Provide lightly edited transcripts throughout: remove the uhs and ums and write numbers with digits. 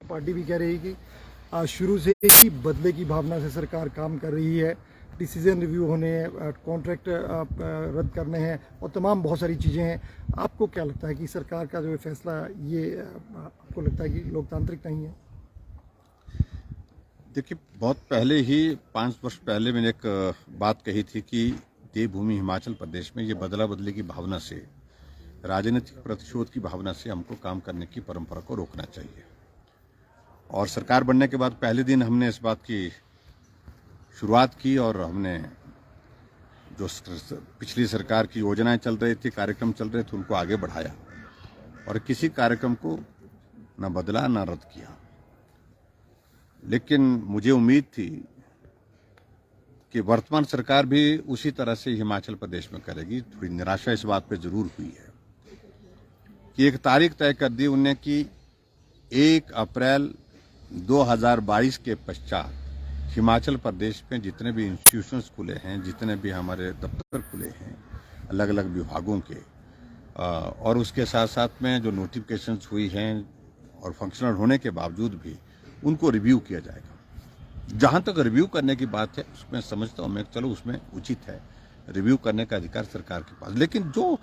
Party भी कह रही है कि शुरू से ही बदले की भावना से सरकार काम कर रही है। डिसीजन रिव्यू होने हैं, कॉन्ट्रैक्ट रद्द करने हैं और तमाम बहुत सारी चीज़ें हैं। आपको क्या लगता है कि सरकार का जो फैसला ये आपको लगता है कि लोकतांत्रिक नहीं है? देखिए, बहुत पहले ही 5 वर्ष पहले मैंने एक बात कही थी कि देवभूमि हिमाचल प्रदेश में ये बदला बदली की भावना से, राजनीतिक प्रतिशोध की भावना से हमको काम करने की परंपरा को रोकना चाहिए। और सरकार बनने के बाद पहले दिन हमने इस बात की शुरुआत की और हमने जो पिछली सरकार की योजनाएं चल रही थी, कार्यक्रम चल रहे थे, उनको आगे बढ़ाया और किसी कार्यक्रम को न बदला न रद्द किया। लेकिन मुझे उम्मीद थी कि वर्तमान सरकार भी उसी तरह से हिमाचल प्रदेश में करेगी। थोड़ी निराशा इस बात पे जरूर हुई है कि एक तारीख तय कर दी उन्होंने कि 1 अप्रैल 2022 के पश्चात हिमाचल प्रदेश में जितने भी इंस्टीट्यूशंस खुले हैं, जितने भी हमारे दफ्तर खुले हैं अलग अलग विभागों के, और उसके साथ साथ में जो नोटिफिकेशंस हुई हैं और फंक्शनल होने के बावजूद भी उनको रिव्यू किया जाएगा। जहां तक रिव्यू करने की बात है उसमें समझता हूं मैं, चलो उसमें उचित है, रिव्यू करने का अधिकार सरकार के पास। लेकिन जो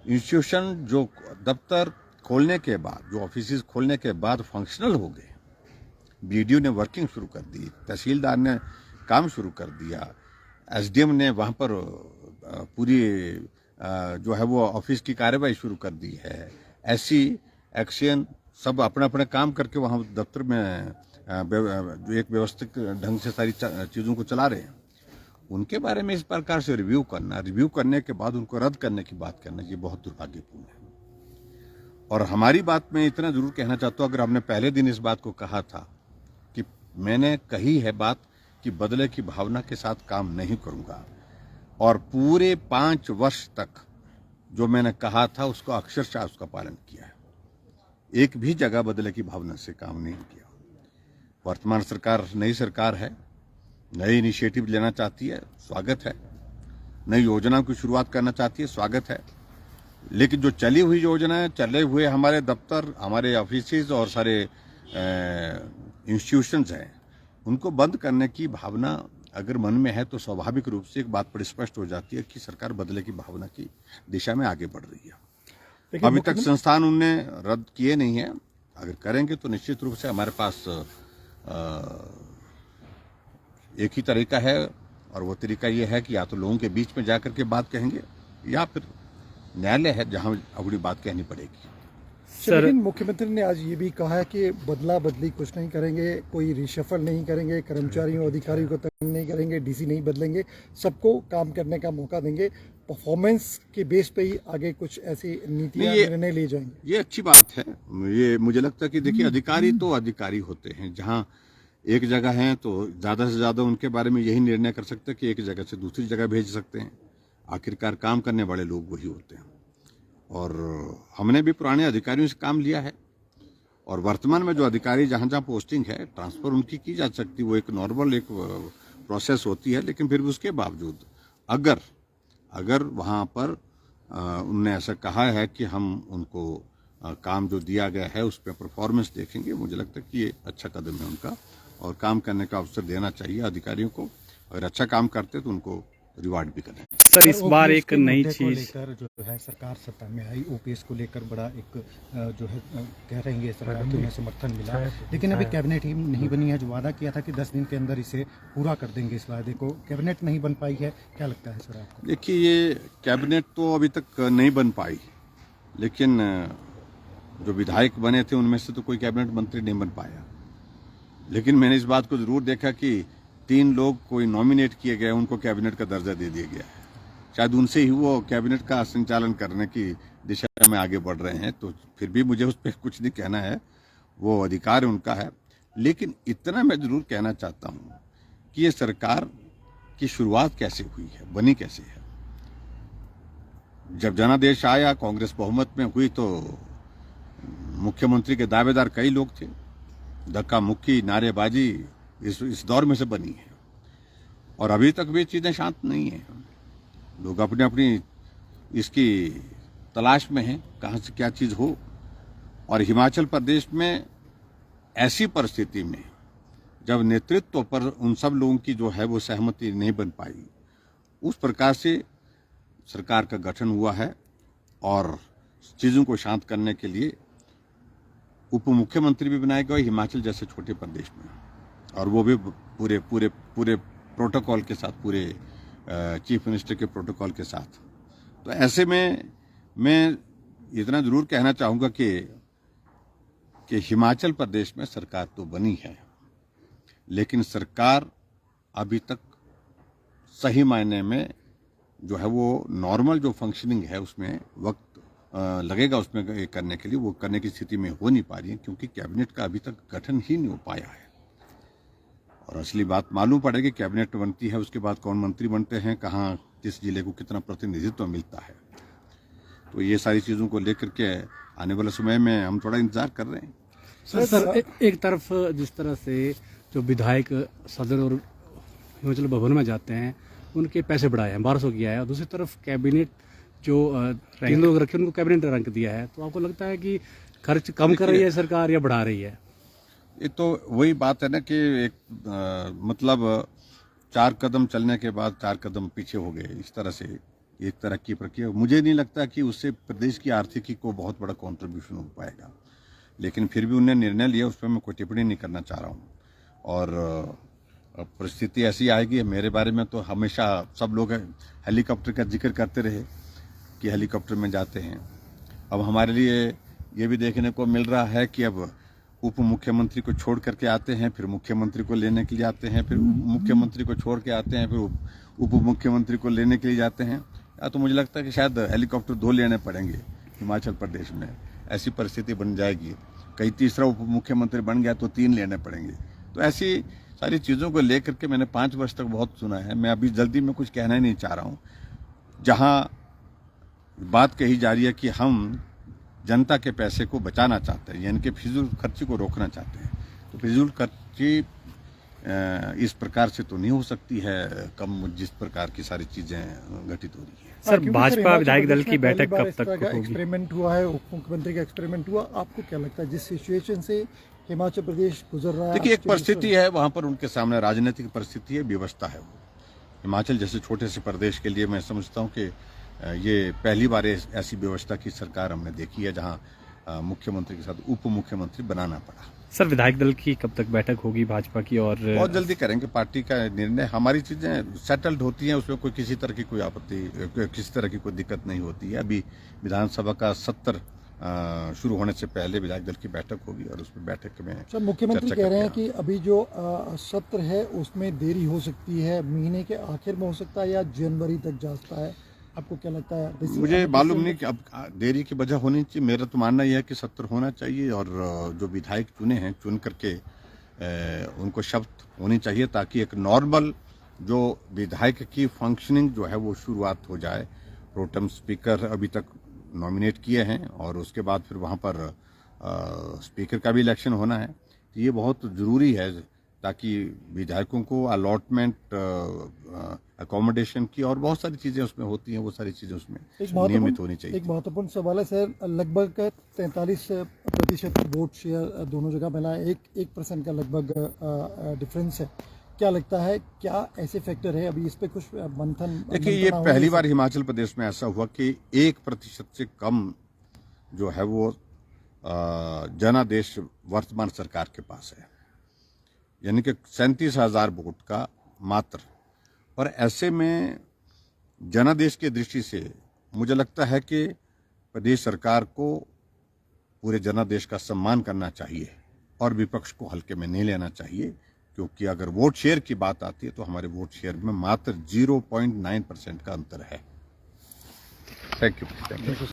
इंस्टीट्यूशन, जो दफ्तर खोलने के बाद, जो ऑफिस खोलने के बाद फंक्शनल हो गए, बीडीओ ने वर्किंग शुरू कर दी, तहसीलदार ने काम शुरू कर दिया, एसडीएम ने वहां पर पूरी जो है वो ऑफिस की कार्यवाही शुरू कर दी है, एससी एक्शन सब अपने अपने काम करके वहां दफ्तर में जो एक व्यवस्थित ढंग से सारी चीजों को चला रहे हैं, उनके बारे में इस प्रकार से रिव्यू करना, रिव्यू करने के बाद उनको रद्द करने की बात करना, ये बहुत दुर्भाग्यपूर्ण है। और हमारी बात में इतना जरूर कहना चाहता हूं, अगर हमने पहले दिन इस बात को कहा था कि मैंने कही है बात कि बदले की भावना के साथ काम नहीं करूंगा, और पूरे 5 वर्ष तक जो मैंने कहा था उसको अक्षरशः उसका पालन किया है। एक भी जगह बदले की भावना से काम नहीं किया। वर्तमान सरकार नई सरकार है, नई इनिशिएटिव लेना चाहती है, स्वागत है। नई योजनाओं की शुरुआत करना चाहती है, स्वागत है। लेकिन जो चली हुई योजनाएं, चले हुए हमारे दफ्तर, हमारे ऑफिसेज और सारे इंस्टीट्यूशंस हैं, उनको बंद करने की भावना अगर मन में है तो स्वाभाविक रूप से एक बात बड़ी स्पष्ट हो जाती है कि सरकार बदले की भावना की दिशा में आगे बढ़ रही है। अभी तक संस्थान उनने रद्द किए नहीं है, अगर करेंगे तो निश्चित रूप से हमारे पास एक ही तरीका है, और वो तरीका ये है कि या तो लोगों के बीच में जाकर के बात कहेंगे या फिर न्यायालय है जहां अपनी बात कहनी पड़ेगी। लेकिन मुख्यमंत्री ने आज ये भी कहा है कि बदला बदली कुछ नहीं करेंगे, कोई रिशफल नहीं करेंगे, कर्मचारियों अधिकारियों को तंग नहीं करेंगे, डीसी नहीं बदलेंगे, सबको काम करने का मौका देंगे, परफॉर्मेंस के बेस पे ही आगे कुछ ऐसी नीतियां निर्णय ले जाएंगे। ये अच्छी बात है। ये मुझे लगता है कि देखिए, अधिकारी तो अधिकारी होते हैं, जहां एक जगह हैं तो ज्यादा से ज्यादा उनके बारे में यही निर्णय कर सकते हैं कि एक जगह से दूसरी जगह भेज सकते हैं। आखिरकार काम करने वाले लोग वही होते हैं, और हमने भी पुराने अधिकारियों से काम लिया है, और वर्तमान में जो अधिकारी जहां जहां पोस्टिंग है, ट्रांसफर उनकी की जा सकती है, वो एक नॉर्मल एक प्रोसेस होती है। लेकिन फिर भी उसके बावजूद अगर वहां पर उन्होंने ऐसा कहा है कि हम उनको काम जो दिया गया है उस पर परफॉर्मेंस देखेंगे, मुझे लगता है कि ये अच्छा कदम है उनका, और काम करने का अवसर देना चाहिए अधिकारियों को। अगर अच्छा काम करते तो उनको रिवार्ड भी करें। सर, इस बार एक नई चीज लेकर जो है सरकार सत्ता में आई, ओपीएस को लेकर बड़ा एक जो है कह रहे हैं सरकार को उन्हें समर्थन मिला, लेकिन अभी कैबिनेट ही नहीं बनी है। जो वादा किया था कि 10 दिन के अंदर इसे पूरा कर देंगे, इस वादे को कैबिनेट नहीं बन पाई है, क्या लगता है सर आपको? देखिए, ये कैबिनेट तो अभी तक नहीं बन पाई, लेकिन जो विधायक बने थे उनमें से तो कोई कैबिनेट मंत्री नहीं बन पाया। लेकिन मैंने इस बात को जरूर देखा कि 3 लोग कोई नॉमिनेट किए गए, उनको कैबिनेट का दर्जा दे दिया गया है। शायद उनसे ही वो कैबिनेट का संचालन करने की दिशा में आगे बढ़ रहे हैं, तो फिर भी मुझे उस पर कुछ नहीं कहना है, वो अधिकार उनका है। लेकिन इतना मैं जरूर कहना चाहता हूं कि ये सरकार की शुरुआत कैसे हुई है, बनी कैसे है। जब जनादेश आया, कांग्रेस बहुमत में हुई, तो मुख्यमंत्री के दावेदार कई लोग थे। धक्का मुक्की, नारेबाजी इस दौर में से बनी है, और अभी तक भी चीजें शांत नहीं है। लोग अपनी अपनी इसकी तलाश में हैं, कहां से क्या चीज हो। और हिमाचल प्रदेश में ऐसी परिस्थिति में जब नेतृत्व पर उन सब लोगों की जो है वो सहमति नहीं बन पाई, उस प्रकार से सरकार का गठन हुआ है और चीज़ों को शांत करने के लिए उप मुख्यमंत्री भी बनाए गए हिमाचल जैसे छोटे प्रदेश में, और वो भी पूरे पूरे पूरे प्रोटोकॉल के साथ, पूरे चीफ मिनिस्टर के प्रोटोकॉल के साथ। तो ऐसे में मैं इतना जरूर कहना चाहूँगा कि हिमाचल प्रदेश में सरकार तो बनी है, लेकिन सरकार अभी तक सही मायने में जो है वो नॉर्मल जो फंक्शनिंग है उसमें वक्त लगेगा उसमें करने के लिए, वो करने की स्थिति में हो नहीं पा रही है, क्योंकि कैबिनेट का अभी तक गठन ही नहीं हो पाया है। और असली बात मालूम पड़ेगी, कैबिनेट बनती है, उसके बाद कौन मंत्री बनते हैं, कहाँ किस जिले को कितना प्रतिनिधित्व मिलता है। तो ये सारी चीज़ों को लेकर के आने वाले समय में हम थोड़ा इंतजार कर रहे हैं। सर एक तरफ जिस तरह से जो विधायक सदन और हिमाचल भवन में जाते हैं उनके पैसे बढ़ाए हैं, 1200 किया है, और दूसरी तरफ कैबिनेट जो रैंक लोग रखे उनको कैबिनेट रैंक दिया है। तो आपको लगता है कि खर्च कम कर रही है सरकार या बढ़ा रही है? ये तो वही बात है ना कि एक मतलब 4 कदम चलने के बाद 4 कदम पीछे हो गए, इस तरह से एक तरह की प्रक्रिया। मुझे नहीं लगता कि उससे प्रदेश की आर्थिकी को बहुत बड़ा कंट्रीब्यूशन हो पाएगा, लेकिन फिर भी उन्होंने निर्णय लिया, उस पर मैं कोई टिप्पणी नहीं करना चाह रहा हूँ। और परिस्थिति ऐसी आएगी, मेरे बारे में तो हमेशा सब लोग हेलीकॉप्टर का जिक्र करते रहे कि हेलीकॉप्टर में जाते हैं। अब हमारे लिए ये भी देखने को मिल रहा है कि अब उप मुख्यमंत्री को छोड़ करके आते हैं, फिर मुख्यमंत्री को लेने के लिए आते हैं, फिर मुख्यमंत्री को छोड़ के आते हैं, फिर उप मुख्यमंत्री को लेने के लिए जाते हैं। या तो मुझे लगता है कि शायद हेलीकॉप्टर 2 लेने पड़ेंगे हिमाचल प्रदेश में, ऐसी परिस्थिति बन जाएगी। कहीं तीसरा उप मुख्यमंत्री बन गया तो 3 लेने पड़ेंगे। तो ऐसी सारी चीज़ों को लेकर के मैंने 5 वर्ष तक बहुत सुना है। मैं अभी जल्दी में कुछ कहना ही नहीं चाह रहा हूँ। जहाँ बात कही जा रही है कि हम जनता के पैसे को बचाना चाहते हैं, यानी कि फिजूल खर्ची को रोकना चाहते हैं, तो फिजूल खर्ची इस प्रकार से तो नहीं हो सकती है कम, जिस प्रकार की सारी चीजें घटित हो रही है। सर भाजपा विधायक दल की बैठक कब तक होगी? एक्सपेरिमेंट हुआ है, उप मुख्यमंत्री का एक्सपेरिमेंट हुआ, आपको क्या लगता है जिस सिचुएशन से हिमाचल प्रदेश गुजर रहा है? देखिए, एक परिस्थिति है वहां पर, उनके सामने राजनीतिक परिस्थिति है, व्यवस्था है। वो हिमाचल जैसे छोटे से प्रदेश के लिए मैं समझता हूँ कि ये पहली बार ऐसी व्यवस्था की सरकार हमने देखी है जहां मुख्यमंत्री के साथ उप मुख्यमंत्री बनाना पड़ा। सर विधायक दल की कब तक बैठक होगी भाजपा की? और बहुत जल्दी करेंगे, पार्टी का निर्णय, हमारी चीजें सेटल्ड होती हैं, उसमें कोई किसी तरह की कोई आपत्ति, किसी तरह की कोई दिक्कत नहीं होती है। अभी विधानसभा का सत्र शुरू होने से पहले विधायक दल की बैठक होगी और उसमें बैठक में सर मुख्यमंत्री कह रहे हैं कि अभी जो सत्र है उसमें देरी हो सकती है, महीने के आखिर में हो सकता है या जनवरी तक जा सकता है। आपको क्या लगता है? मुझे मालूम नहीं कि अब देरी की वजह होनी चाहिए। मेरा तो मानना यह है कि सत्र होना चाहिए और जो विधायक चुने हैं चुन करके उनको शपथ होनी चाहिए, ताकि एक नॉर्मल जो विधायक की फंक्शनिंग जो है वो शुरुआत हो जाए। प्रोटेम स्पीकर अभी तक नॉमिनेट किए हैं और उसके बाद फिर वहाँ पर स्पीकर का भी इलेक्शन होना है। तो ये बहुत ज़रूरी है ताकि विधायकों को अलॉटमेंट, अकोमोडेशन की और बहुत सारी चीज़ें उसमें होती हैं, वो सारी चीज़ें उसमें नियमित होनी चाहिए। एक महत्वपूर्ण सवाल है सर, लगभग 43% वोट शेयर दोनों जगह मिला है, 1% का लगभग डिफरेंस है। क्या लगता है, क्या ऐसे फैक्टर है? अभी इस पे कुछ मंथन? देखिए, ये पहली बार हिमाचल प्रदेश में ऐसा हुआ कि 1% से कम जो है वो जनादेश वर्तमान सरकार के पास है, यानी कि 37,000 वोट का मात्र। और ऐसे में जनादेश की दृष्टि से मुझे लगता है कि प्रदेश सरकार को पूरे जनादेश का सम्मान करना चाहिए और विपक्ष को हल्के में नहीं लेना चाहिए, क्योंकि अगर वोट शेयर की बात आती है तो हमारे वोट शेयर में मात्र 0.9% का अंतर है। Thank you.